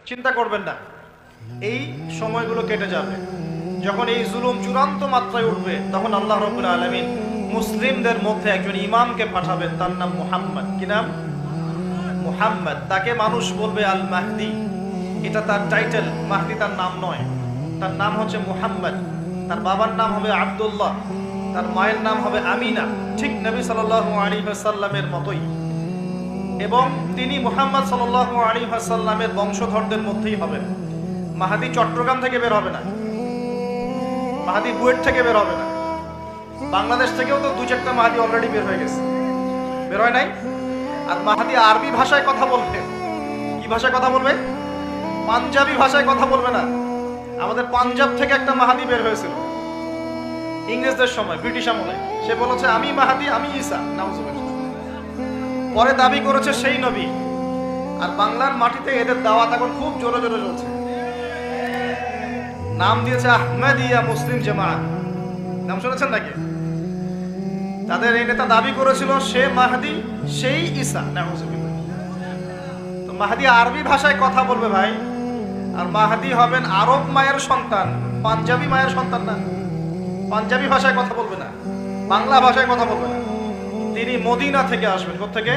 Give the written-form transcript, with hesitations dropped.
চিন্তা করবেন না, এই সময়গুলো কেটে যাবে। যখন এই জুলুম চূড়ান্ত মাত্রায় উঠবে, তখন আল্লাহ রাব্বুল আলামিন মুসলিমদের মধ্যে একজন ইমামকে পাঠাবেন, তার নাম মুহাম্মদ। কি নাম? মুহাম্মদ। তাকে মানুষ বলবে আল মাহদি। এটা তার টাইটেল, মাহদি তার নাম নয়, তার নাম হচ্ছে মুহাম্মদ। তার বাবার নাম হবে আব্দুল্লাহ, তার মায়ের নাম হবে আমিনা, ঠিক নবী সাল্লাল্লাহু আলাইহি ওয়াসাল্লামের মতোই। এবং তিনি মুহাম্মদ সাল্লাল্লাহু আলাইহি ওয়াসাল্লামের বংশধরদের মধ্যেই হবেন। মাহদি চট্টগ্রাম থেকে বের হবে না, মাহদি বুয়েট থেকে বের হবে না। বাংলাদেশ থেকেও তো 2-4টা মাহদি অলরেডি বের হয়ে গেছে, বের হয় নাই? আর মাহদি আরবি ভাষায় কথা বলবে। কি ভাষায় কথা বলবে? পাঞ্জাবি ভাষায় কথা বলবে না। আমাদের পাঞ্জাব থেকে একটা মাহদি বের হয়েছিল ইংরেজদের সময়, ব্রিটিশ আমলে। সে বলেছে আমি মাহদি, আমি ঈসা। নাউজুবিল্লাহ। পরে দাবি করেছে সেই নবী। আর বাংলার মাটিতে এদের দাওয়াত এখন খুব জোরে জোরে চলছে। নাম দিয়েছে আহমেদিয়া মুসলিম জামাত। নাম শুনেছেন নাকি? তাদের এই নেতা দাবি করেছিল সে মাহদি, সেই ঈসা। নাউজুবিল্লাহ। তো মাহদি আরবি ভাষায় কথা বলবে ভাই। আর মাহদি হবেন আরব মায়ের সন্তান, পাঞ্জাবি মায়ের সন্তান না। পাঞ্জাবি ভাষায় কথা বলবে না, বাংলা ভাষায় কথা বলবে না। তিনি মদিনা থেকে আসবেন। কোথা থেকে?